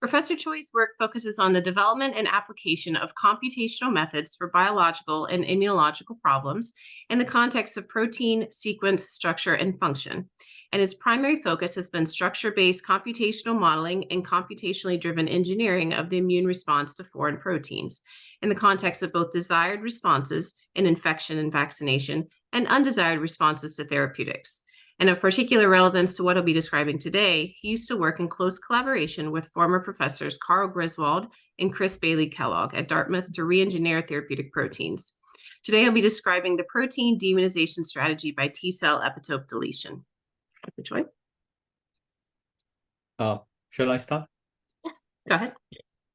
Professor Choi's work focuses on the development and application of computational methods for biological and immunological problems in the context of protein, sequence, structure, and function. And his primary focus has been structure-based computational modeling and computationally-driven engineering of the immune response to foreign proteins in the context of both desired responses in infection and vaccination and undesired responses to therapeutics. And of particular relevance to what I'll be describing today, he used to work in close collaboration with former professors Karl Griswold and Bailey-Kellogg at Dartmouth to re-engineer therapeutic proteins. Today, I'll be describing the protein deimmunization strategy by T-cell epitope deletion. Dr. Choi? Shall I start? Yes, go ahead.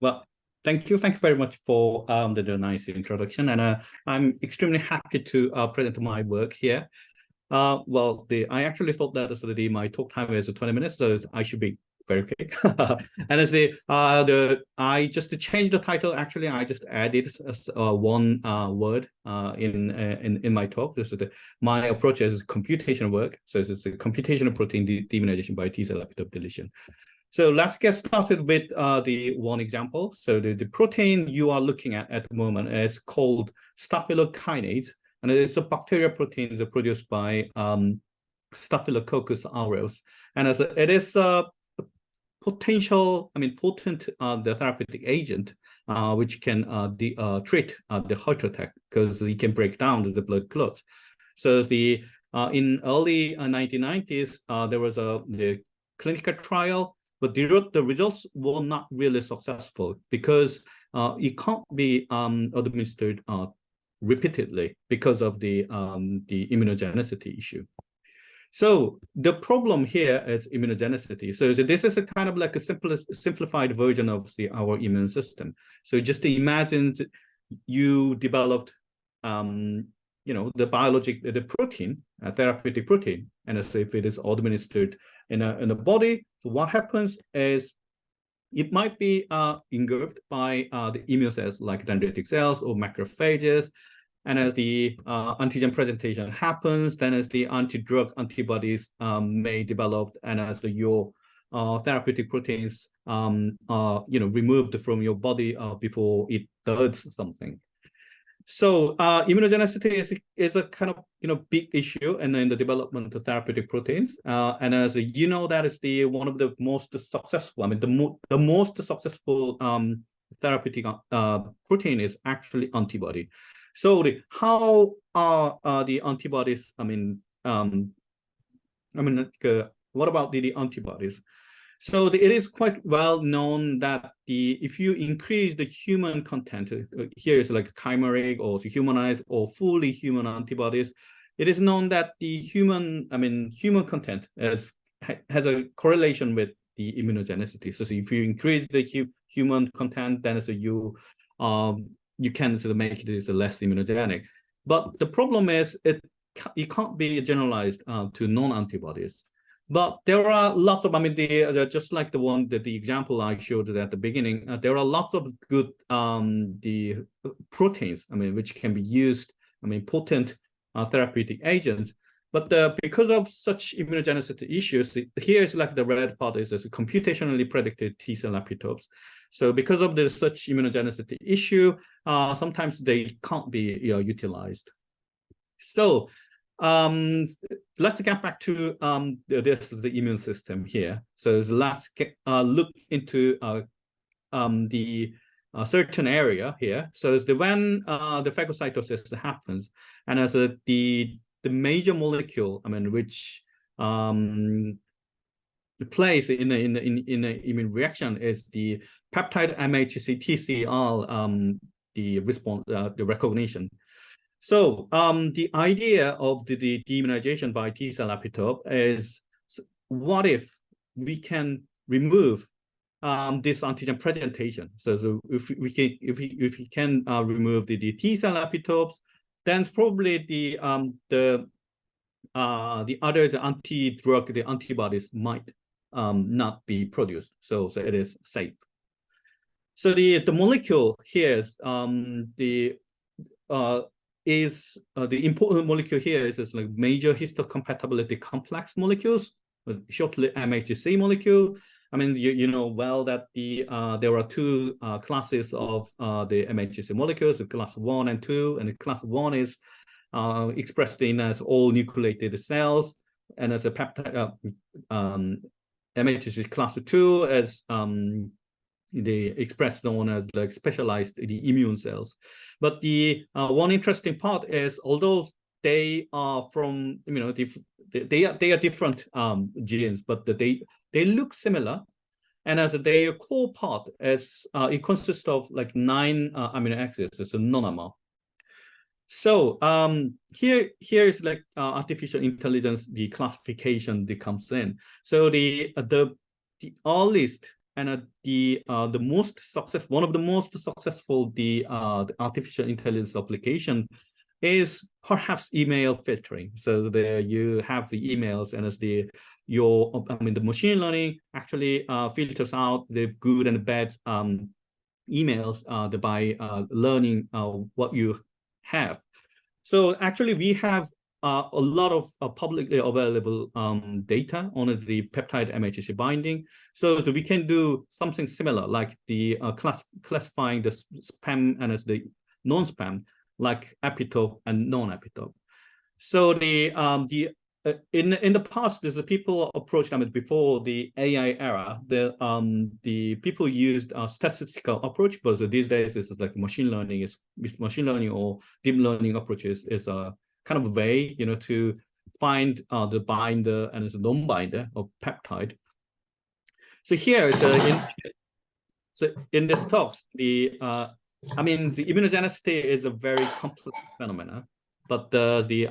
Well, thank you. Thank you very much for the nice introduction. And I'm extremely happy to present my work here. I actually thought that my talk time is 20 minutes, so I should be very quick. And as I just changed the title. Actually, I just added one word in my talk. My approach is computational work. So it's a computational protein deimmunization by T-cell epitope deletion. So let's get started with the one example. So the protein you are looking at the moment is called staphylokinase. And it's a bacterial protein that's produced by Staphylococcus aureus. And as it is a potent the therapeutic agent, which can treat the heart attack because it can break down the blood clots. So in early 1990s, there was the clinical trial, but the results were not really successful because it can't be administered repeatedly because of the immunogenicity issue. So the problem here is immunogenicity. So this is a kind of like a simplified version of our immune system. So just imagine you developed, the protein, a therapeutic protein, and as if it is administered in a body. So what happens is it might be engulfed by the immune cells like dendritic cells or macrophages. And as the antigen presentation happens, then as the anti-drug antibodies may develop, and as your therapeutic proteins are removed from your body before it does something. So immunogenicity is a kind of big issue in the development of therapeutic proteins. And as you know, that is one of the most successful. The most successful therapeutic protein is actually antibody. So how are the antibodies? What about the antibodies? So it is quite well known that if you increase the human content, here is like chimeric or humanized or fully human antibodies, it is known that the human content has a correlation with the immunogenicity. So if you increase the human content, then you can make it less immunogenic. But the problem is it can't be generalized to non-antibodies. But there are lots of, just like the example I showed at the beginning, there are lots of good the proteins, which can be used, potent therapeutic agents. But because of such immunogenicity issues, here is like the red part is computationally predicted T-cell epitopes. So because of such immunogenicity issue, sometimes they can't be utilized. So let's get back to this is the immune system here. So let's look into the certain area here. So when the phagocytosis happens, and as the major molecule, which plays in the immune reaction is the peptide MHC TCR, the response, the recognition. So the idea of the deimmunization by T-cell epitope is, what if we can remove this antigen presentation? So if we can remove the T-cell epitopes, then probably the other anti-drug, the antibodies might not be produced. So it is safe. So the molecule here is the important molecule here is like major histocompatibility complex molecules, shortly MHC molecule. I mean, you know well that there are two classes of the MHC molecules, class 1 and 2, and class 1 is expressed in as all nucleated cells, and as a peptide, MHC class 2 as the expressed known as like specialized the immune cells. But the one interesting part is, although they are from, you know, they are different genes, but they look similar. And as their core part is it consists of like 9 amino acids. It's a monomer. So here is like artificial intelligence, the classification that comes in. So the earliest and the most successful, one of the most successful the artificial intelligence application is perhaps email filtering. So there you have the emails, and as the machine learning actually filters out the good and bad emails by learning what you have. So actually, we have a lot of publicly available data on the peptide MHC binding, so that we can do something similar, like the classifying the spam and as the non-spam, like epitope and non-epitope. So in the past, there's the people approached, I mean, before the AI era, the people used a statistical approach, but these days this is like machine learning or deep learning approaches is a kind of way, you know, to find the binder and the non-binder of peptide. So here it's in this talks, the immunogenicity is a very complex phenomena, but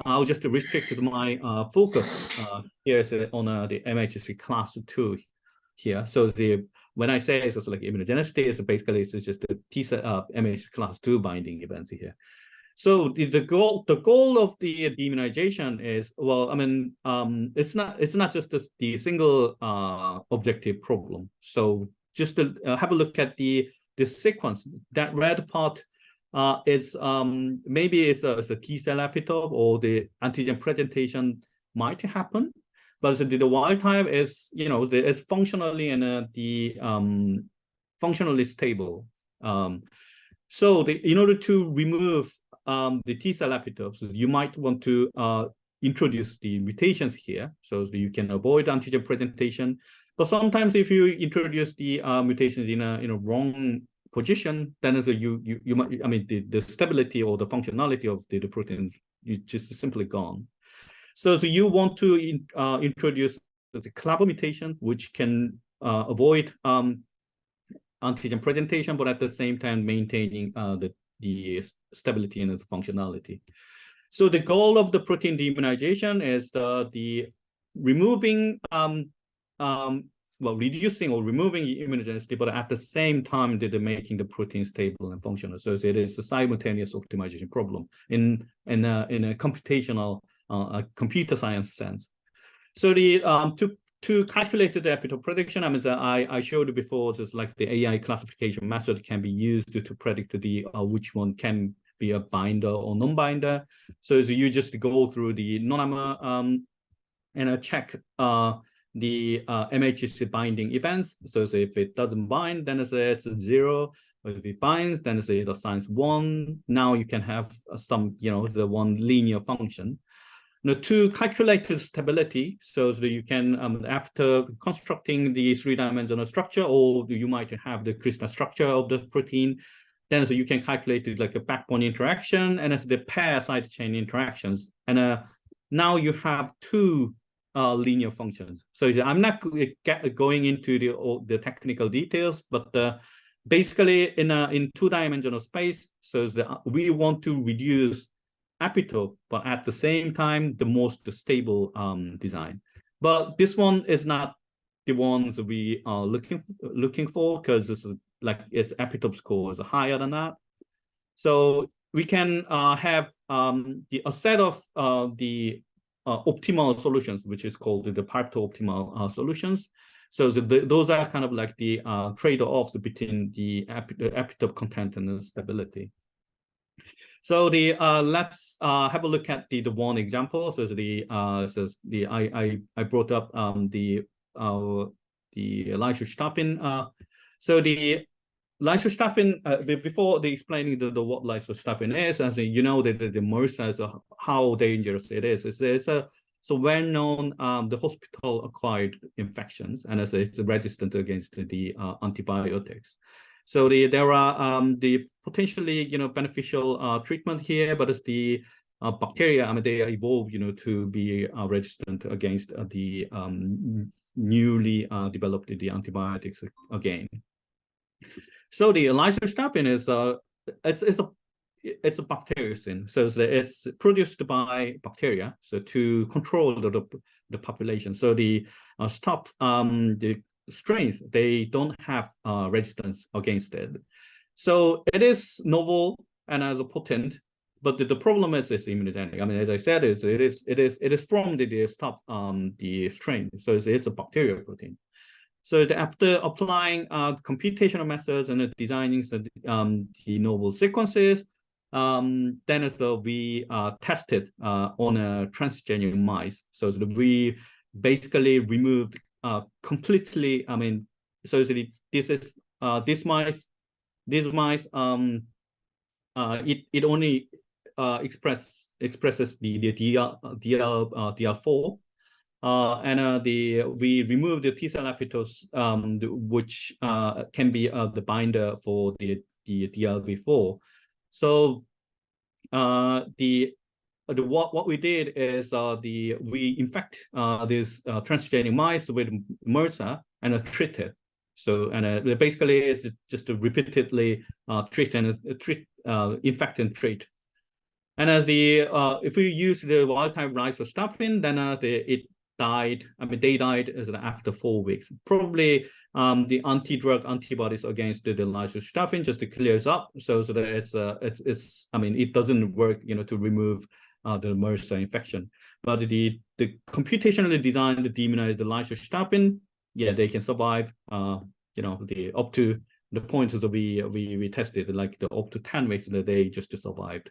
I'll just restrict my focus here is on the MHC class 2 here. So when I say it's like immunogenicity, it's basically it's just the T-cell MHC class 2 binding events here. So the goal of the deimmunization is, well, I mean, it's not just the single objective problem. So just to have a look at the sequence. That red part is maybe it's a T-cell epitope, or the antigen presentation might happen, but the wild type is, you know, it's functionally and functionally stable. So in order to remove the T-cell epitopes, you might want to introduce the mutations here, so that you can avoid antigen presentation. But sometimes if you introduce the mutations in a wrong position, then as you might, I mean, the stability or the functionality of the proteins is just simply gone. So you want to introduce the Clabber mutation, which can avoid antigen presentation, but at the same time maintaining the stability and its functionality. So the goal of the protein deimmunization is the removing, reducing or removing immunogenicity, but at the same time making the protein stable and functional. So it is a simultaneous optimization problem in a computational computer science sense. So to calculate the epitope prediction, I mean, I showed before, just like the AI classification method can be used to predict the which one can be a binder or non-binder. So you just go through the monomer and check the MHC binding events. So if it doesn't bind, then it's 0. If it binds, then it's the signs 1. Now you can have some, you know, the one linear function. Now, to calculate the stability, so that you can, after constructing the 3-dimensional structure, or you might have the crystal structure of the protein, then so you can calculate it like a backbone interaction and as the pair side chain interactions. And now you have 2 linear functions. So I'm not going into the technical details, but basically in 2-dimensional space, so we want to reduce epitope, but at the same time the most stable design. But this one is not the ones we are looking for, because this is like its epitope score is higher than that. So we can have a set of the optimal solutions, which is called the Pareto-optimal solutions. So those are kind of like the trade-offs between the epitope content and the stability. So let's have a look at the one example. So I brought up the lysostoppin. So the lysostoppin, before explaining what lysostoppin is, I think you know that the MRSA, how dangerous it is. It's a well-known the hospital-acquired infections, and it's resistant against the antibiotics. So there are the potentially beneficial treatment here, but it's the bacteria. I mean, they evolve to be resistant against the newly developed the antibiotics again. So the lysostoppin is it's a bacteriocin, so it's produced by bacteria, so to control the population. So the the strains, they don't have resistance against it. So it is novel and as a potent, but the problem is it's immunogenic. I mean, as I said, it is from the stop the strain, so it's a bacterial protein. So after applying computational methods and designing the novel sequences, then we tested on a transgenic mice. So we basically removed completely. I mean, so these mice it only expresses the DL4. We remove the T cell epitopes, which can be the binder for the DLB4. So what we did is we infect these transgenic mice with MRSA and treat it. So basically it's just repeatedly treat, infect and treat. And as if we use the wild type lysostoppin, then it died. I mean, they died after 4 weeks. Probably the anti-drug antibodies against the lysostoppin just clears up, so that it's I mean, it doesn't work to remove the MRSA infection. But the computationally designed to deimmunize the lysostoppin, yeah, they can survive. The up to the point that we tested, like the up to 10 weeks that they just survived.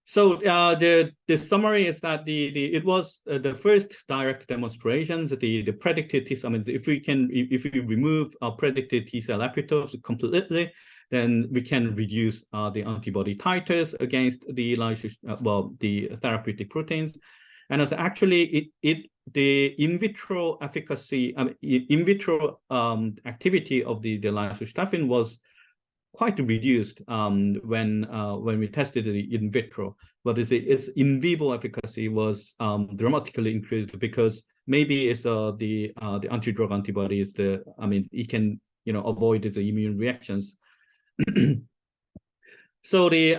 So the summary is that it was the first direct demonstration that the predicted T cell. I mean, if we remove predicted T cell epitopes completely, then we can reduce the antibody titers against the the therapeutic proteins. And as actually the in vitro efficacy, in vitro activity of the lysostoppin was quite reduced when we tested it in vitro, but its in vivo efficacy was dramatically increased, because maybe it's the anti-drug antibodies. It can avoid the immune reactions. So the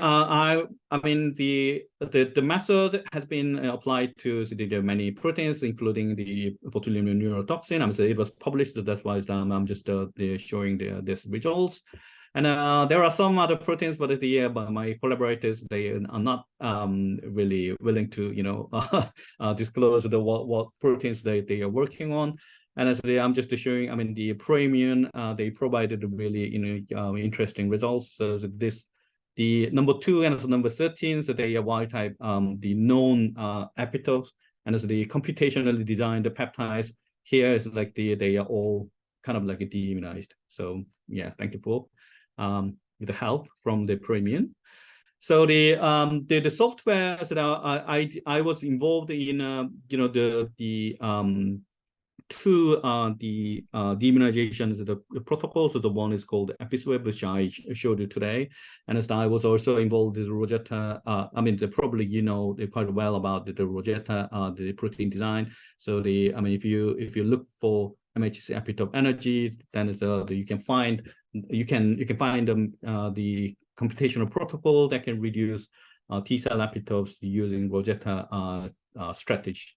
method has been applied to the many proteins, including the botulinum neurotoxin. It was published. That's why I'm just showing these results. And there are some other proteins, but my collaborators, they are not really willing to disclose what proteins they are working on. And as I'm just showing, the proimmune, they provided really interesting results. So the number 2 and number 13, so they are wild type, the known epitopes, and as the computationally designed peptides here is like they are all kind of like deimmunized. So yeah, thank you for the help from the proimmune. So the software that I was involved in, two deimmunizations, the protocols. So the one is called epitope, which I showed you today, and as I was also involved in the Rosetta. Probably quite well about the Rosetta, the protein design. So if you look for MHC epitope energy, then you can find the computational protocol that can reduce T cell epitopes using Rosetta strategy.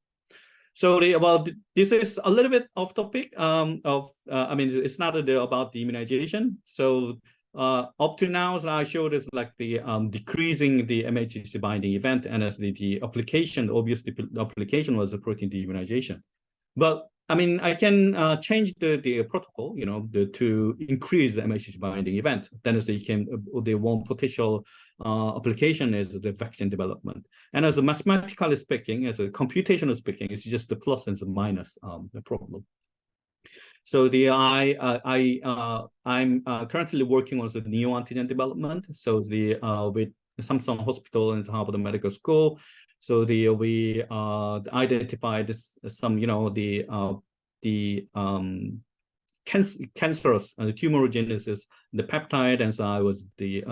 So this is a little bit off topic. It's not about the immunization. So up to now, I showed is like the decreasing the MHC binding event, and as the application, obviously the application was the protein deimmunization. But I can change the protocol, to increase the MHC binding event. Then as the one potential application is the vaccine development. And as a mathematically speaking, as a computational speaking, it's just the plus and the minus the problem. So I'm currently working on the neoantigen development. So with Samsung Hospital and Harvard Medical School. So we identified some, cancerous tumorigenesis, the peptide, and so I was the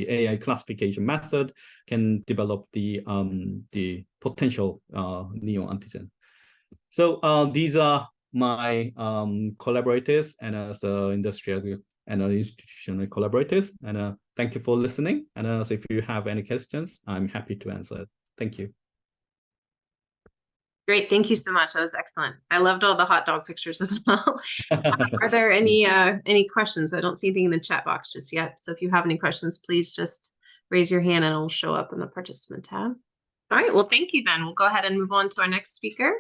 AI classification method can develop the potential neoantigen. So these are my collaborators and as the industrial and institutional collaborators. And thank you for listening. And so if you have any questions, I'm happy to answer. Thank you. Great, thank you so much. That was excellent. I loved all the hot dog pictures as well. Are there any questions? I don't see anything in the chat box just yet. So if you have any questions, please just raise your hand and it'll show up in the participant tab. All right, well, thank you then. We'll go ahead and move on to our next speaker.